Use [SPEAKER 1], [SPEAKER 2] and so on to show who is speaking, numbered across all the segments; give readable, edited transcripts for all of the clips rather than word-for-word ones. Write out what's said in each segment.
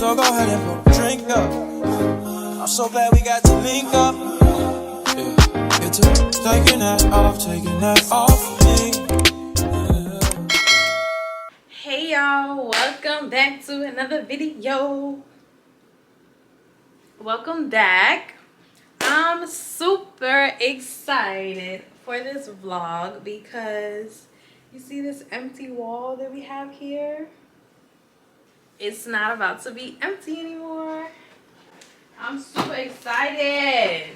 [SPEAKER 1] So go ahead and pour a drink up. I'm so glad we got to link up. Yeah, get to taking that off me.
[SPEAKER 2] Hey y'all, welcome back to another video. Welcome back. I'm super excited for this vlog because you see this empty wall that we have here? It's not about to be empty anymore. I'm super excited.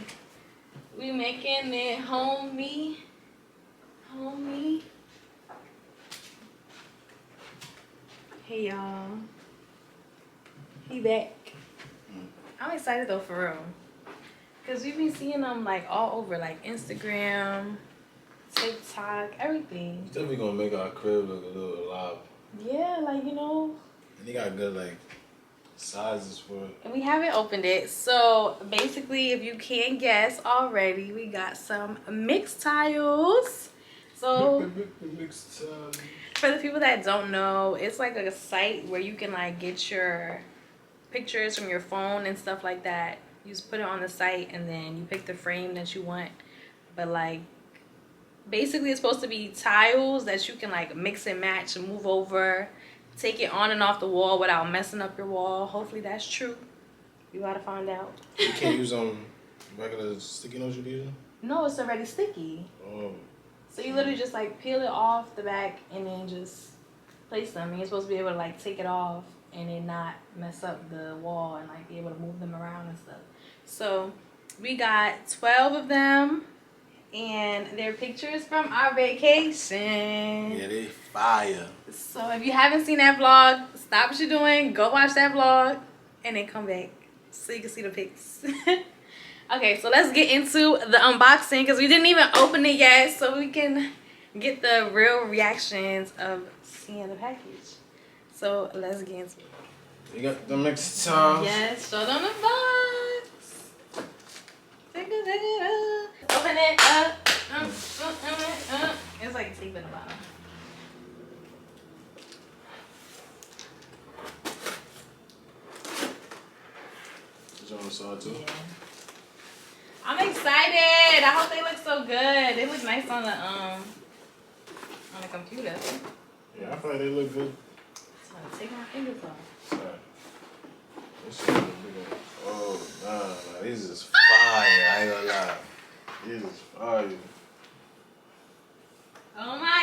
[SPEAKER 2] We making it homey. Hey y'all. He back. I'm excited though, for real. Cause we've been seeing them like all over, like Instagram, TikTok, everything.
[SPEAKER 3] Definitely gonna make our crib look a little alive.
[SPEAKER 2] Yeah, like, you know.
[SPEAKER 3] And they got good like sizes for it.
[SPEAKER 2] And we haven't opened it. So basically, if you can't guess already, we got some Mixtiles. So
[SPEAKER 3] Mixtiles.
[SPEAKER 2] for the people that don't know, it's like a site where you can like get your pictures from your phone and stuff like that. You just put it on the site and then you pick the frame that you want. But like basically it's supposed to be tiles that you can like mix and match and move over, take it on and off the wall without messing up your wall. Hopefully that's true. You gotta find out.
[SPEAKER 3] You can't use regular sticky notes you be using?
[SPEAKER 2] No, it's already sticky.
[SPEAKER 3] Oh.
[SPEAKER 2] So you literally just like peel it off the back and then just place them. And you're supposed to be able to like take it off and then not mess up the wall and like be able to move them around and stuff. So we got 12 of them and they're pictures from our vacation.
[SPEAKER 3] Yeah, they fire.
[SPEAKER 2] So if you haven't seen that vlog, stop what you're doing, go watch that vlog and then come back so you can see the pics. Okay, so let's get into the unboxing because we didn't even open it yet, so we can get the real reactions of seeing the package. So let's get into it.
[SPEAKER 3] You got the Mixtiles?
[SPEAKER 2] Yes, show them the box. Take it up. Open it up. It's like tape in the bottom.
[SPEAKER 3] Is it on the side too?
[SPEAKER 2] Yeah. I'm excited. I hope they look so good. They look nice on the computer.
[SPEAKER 3] Yeah, I feel like they look good.
[SPEAKER 2] So I'm gonna take my fingers off.
[SPEAKER 3] Sorry. Oh, nah, these is fire. I ain't gonna lie. These is fire.
[SPEAKER 2] Oh my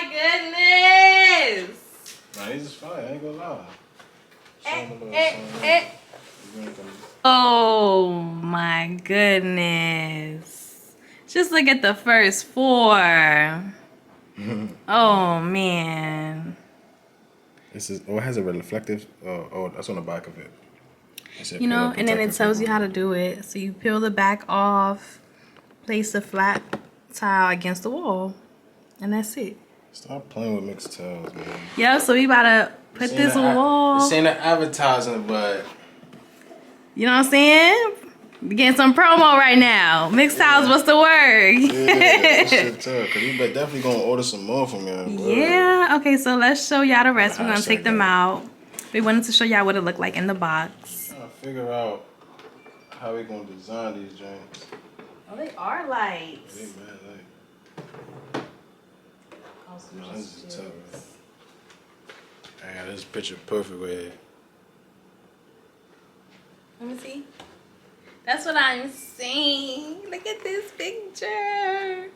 [SPEAKER 2] goodness!
[SPEAKER 3] Nah, these is fire. I ain't gonna lie.
[SPEAKER 2] Oh my goodness. Just look at the first 4. Oh man.
[SPEAKER 3] This is, oh, it has a reflective, oh, that's on the back of it.
[SPEAKER 2] You know, and then it tells you how to do it. So you peel the back off, place a flat tile against the wall, and that's it.
[SPEAKER 3] Stop playing with Mixtiles, man.
[SPEAKER 2] Yeah, so we about to put this wall.
[SPEAKER 3] This ain't an advertising, but
[SPEAKER 2] you know what I'm saying? We getting some promo right now. Mixtiles, what's the word?
[SPEAKER 3] Yeah, shit tough. Cause you definitely gonna order some more from y'all.
[SPEAKER 2] Yeah. Okay, so let's show y'all the rest. We're gonna take them out. We wanted to show y'all what it looked like in the box.
[SPEAKER 3] I'm trying to figure out how we gonna design these joints.
[SPEAKER 2] Oh, they are lights.
[SPEAKER 3] They mad light. No, this is tough, man. I got this picture perfect right here.
[SPEAKER 2] Let me see. That's what I'm saying. Look at this picture.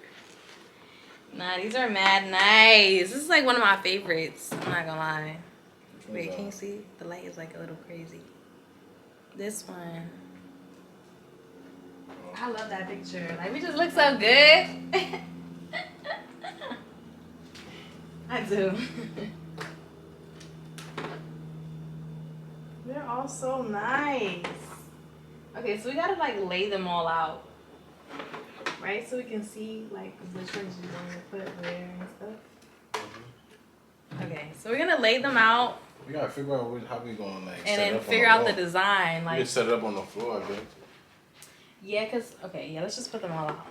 [SPEAKER 2] Nah, these are mad nice. This is like one of my favorites. I'm not gonna lie. Wait, can you see? The light is like a little crazy. This one. I love that picture. Like, we just look so good. I do. They're all so nice. Okay, so we gotta like lay them all out, right? So we can see like which ones you want to put where and stuff. Okay, so we're gonna lay them out.
[SPEAKER 3] We gotta figure out how we gonna like
[SPEAKER 2] and
[SPEAKER 3] set it
[SPEAKER 2] then
[SPEAKER 3] up
[SPEAKER 2] figure
[SPEAKER 3] on
[SPEAKER 2] out
[SPEAKER 3] the
[SPEAKER 2] the design. Like,
[SPEAKER 3] we can set it up on the floor, I think.
[SPEAKER 2] Yeah, cause okay, yeah, let's just put them all out.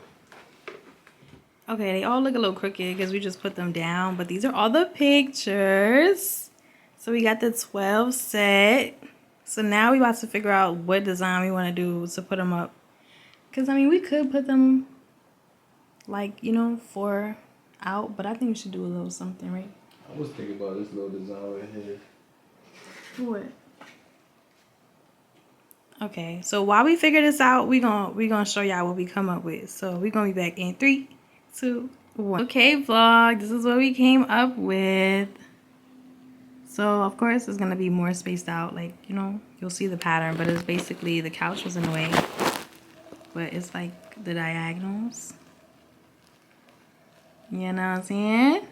[SPEAKER 2] Okay, they all look a little crooked because we just put them down, but these are all the pictures. So we got the 12 set. So now we about to figure out what design we want to do to put them up. Because, I mean, we could put them, like, you know, 4 out. But I think we should do a little something, right?
[SPEAKER 3] I was thinking about this little design right here.
[SPEAKER 2] What? Okay, so while we figure this out, we gonna show y'all what we come up with. So we're gonna be back in 3, 2, 1. Okay, vlog, this is what we came up with. So of course it's gonna be more spaced out, like, you know, you'll see the pattern, but it's basically the couch was in the way. But it's like the diagonals. You know what I'm saying?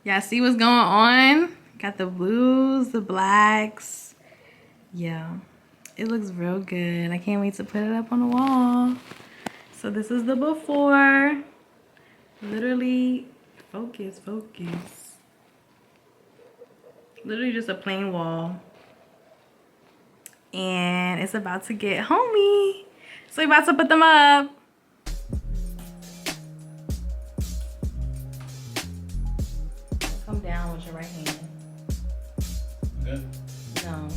[SPEAKER 2] Y'all see what's going on? Got the blues, the blacks. Yeah. It looks real good. I can't wait to put it up on the wall. So this is the before. Literally, focus. Literally just a plain wall. And it's about to get homey. So we're about to put them up. Come down with your right hand.
[SPEAKER 3] Good?
[SPEAKER 2] No.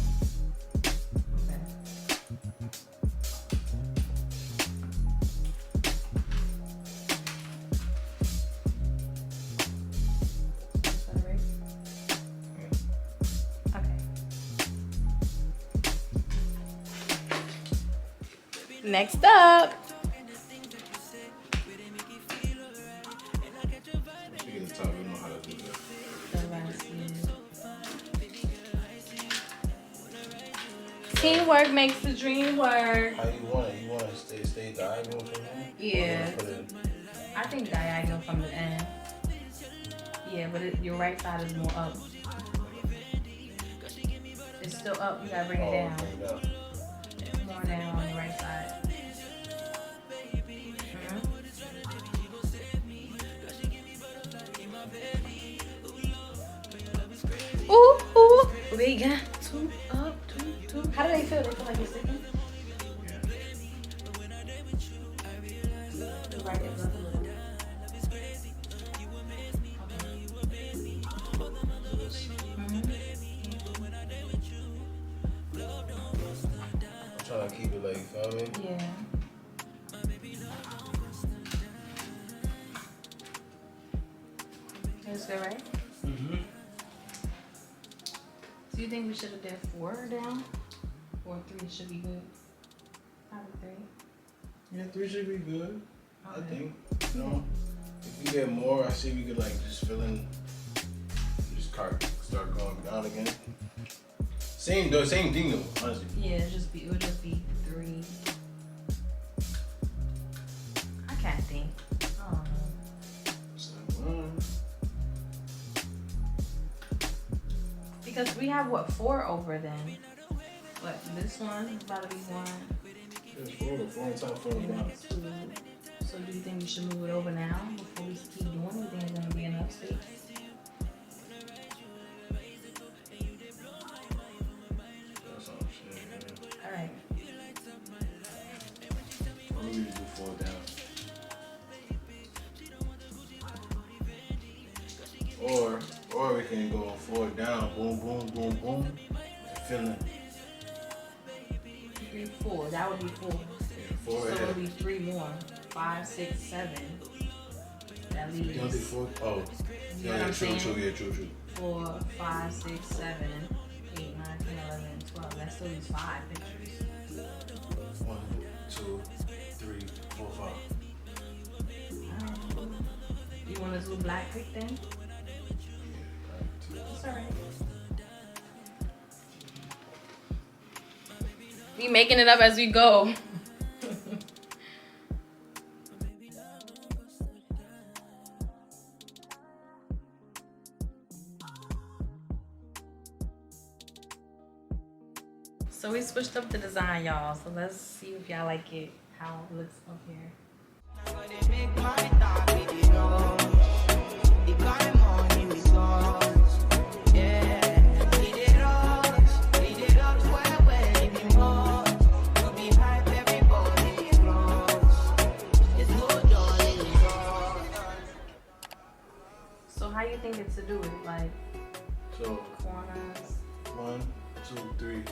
[SPEAKER 2] Next up. Teamwork makes the dream work.
[SPEAKER 3] How you want it? You want to stay diagonal from here?
[SPEAKER 2] Yeah. I think diagonal from the end. Yeah, but your right side is more up. It's still up. You gotta bring it down. More down on the right side. Ooh, we got 2 up, 2. How do they feel? They feel like you're sticking? Right, it's up a little.
[SPEAKER 3] I'm trying to keep it like, you feel me?
[SPEAKER 2] Yeah. That's good, right?
[SPEAKER 3] Mm-hmm.
[SPEAKER 2] Do you think we should have done 4 down? Or 3 should be good? Probably 3.
[SPEAKER 3] Yeah, 3 should be good.
[SPEAKER 2] Okay.
[SPEAKER 3] I think. You know, if we get more, I see we could like just fill in, just start going down again. Same thing though, honestly.
[SPEAKER 2] Yeah, it would just be 3. I can't think. I don't know.
[SPEAKER 3] It's like 1.
[SPEAKER 2] Because we have what, 4 over then? What, this one is about to be 1.
[SPEAKER 3] There's 4 on top, 4 on bottom.
[SPEAKER 2] 2. So do you think we should move it over now before we keep doing it? You think it's gonna be enough space?
[SPEAKER 3] That's all I'm saying, yeah.
[SPEAKER 2] Alright.
[SPEAKER 3] Or we just do 4 down. Or we can go 4 down, boom, boom, boom, boom, and fill in.
[SPEAKER 2] 3, 4. That would be 4.
[SPEAKER 3] Yeah, 4
[SPEAKER 2] So
[SPEAKER 3] ahead.
[SPEAKER 2] it'll be 3 more. 5, 6, 7. That
[SPEAKER 3] You don't
[SPEAKER 2] leaves.
[SPEAKER 3] think 4? Oh,
[SPEAKER 2] You know
[SPEAKER 3] yeah,
[SPEAKER 2] what I'm
[SPEAKER 3] true,
[SPEAKER 2] saying?
[SPEAKER 3] true.
[SPEAKER 2] 4, 5, 6, 7, 8, 9, 10, 11, 12. That still leaves 5 pictures.
[SPEAKER 3] 1, 2, 3, 4, 5.
[SPEAKER 2] Alright. You want to do black quick then? It's alright. We making it up as we go. So we switched up the design, y'all. So let's see if y'all like it, how it looks up here. So how you think it's to do it? Like
[SPEAKER 3] So
[SPEAKER 2] corners?
[SPEAKER 3] 1, 2, 3,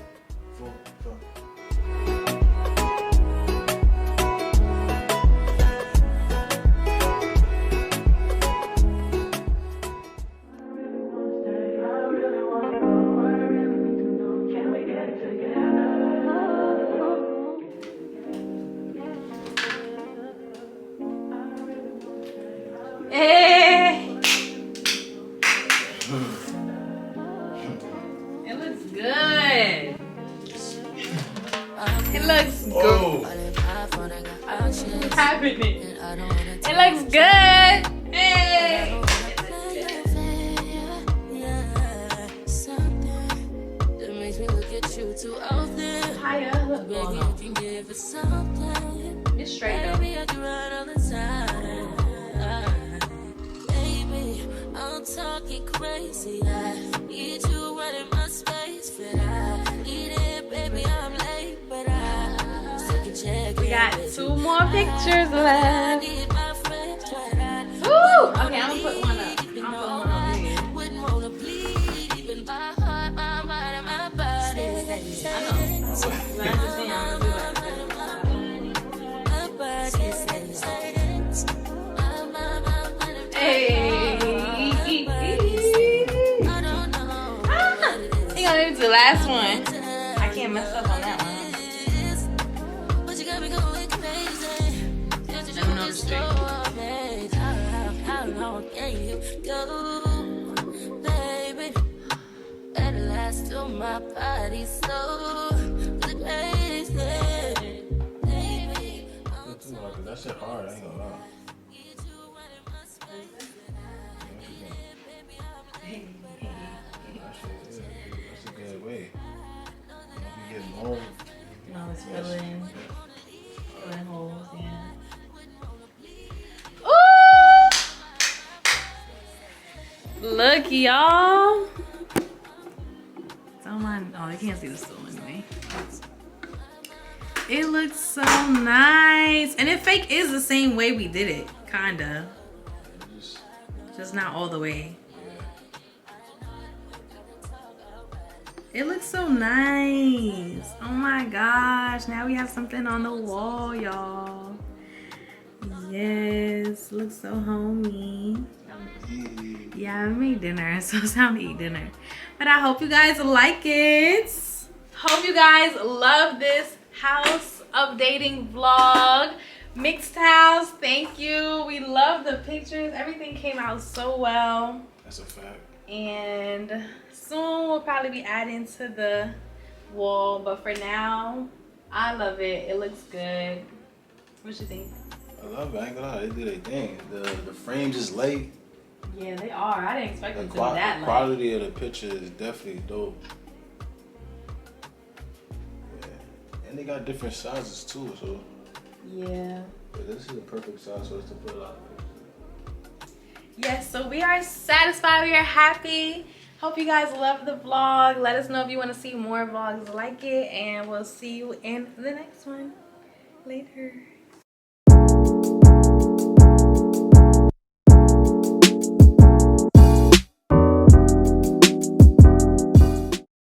[SPEAKER 2] Hey. It looks good. It looks good.
[SPEAKER 3] Oh.
[SPEAKER 2] What's happening? It looks good. Hey. Higher. Oh, no. It's straight though.
[SPEAKER 1] I'm talking crazy. I need you right in my space, but I need it, baby. I'm late, but I still can check.
[SPEAKER 2] We got 2 more pictures left. Woo! Okay, I'm gonna put one up. I'm putting one over here.
[SPEAKER 1] Wouldn't wanna bleed, even my heart, my mind, and my body.
[SPEAKER 2] I know. But I'm just saying, I'm gonna do like
[SPEAKER 1] My body says,
[SPEAKER 2] hey.
[SPEAKER 1] I don't know.
[SPEAKER 2] He gonna do the last one. I can't mess up on that one.
[SPEAKER 1] But you got me going crazy.
[SPEAKER 2] Let me know the street.
[SPEAKER 1] How long can you go, baby? At last, till my body so crazy. Baby,
[SPEAKER 3] That shit hard, I ain't gonna lie. That's a good way. You get more.
[SPEAKER 2] No, it's filling holes, yeah. Ooh! Look, y'all. Oh, they can't see the stool anyway. It looks so nice. And it fake is the same way we did it, kinda. Just not all the way. It looks so nice. Oh my gosh. Now we have something on the wall, y'all. Yes. Looks so homey. Yeah, I made dinner, so it's time to eat dinner. But I hope you guys like it. Hope you guys love this house updating vlog. Mixtiles, thank you. We love the pictures. Everything came out so well.
[SPEAKER 3] That's a fact.
[SPEAKER 2] And soon we'll probably be adding to the wall, but for now, I love it. It looks good. What you think?
[SPEAKER 3] I love it. I ain't gonna lie. They do their thing. The frames is late.
[SPEAKER 2] Yeah, they are. I didn't expect
[SPEAKER 3] The
[SPEAKER 2] them to be that light.
[SPEAKER 3] quality of the picture is definitely dope. Yeah. And they got different sizes too, so.
[SPEAKER 2] Yeah.
[SPEAKER 3] But this is the perfect size for us to put a lot of pictures.
[SPEAKER 2] Yes, so we are satisfied. We are happy. Hope you guys love the vlog. Let us know if you want to see more vlogs like it, and we'll see you in the next one. Later.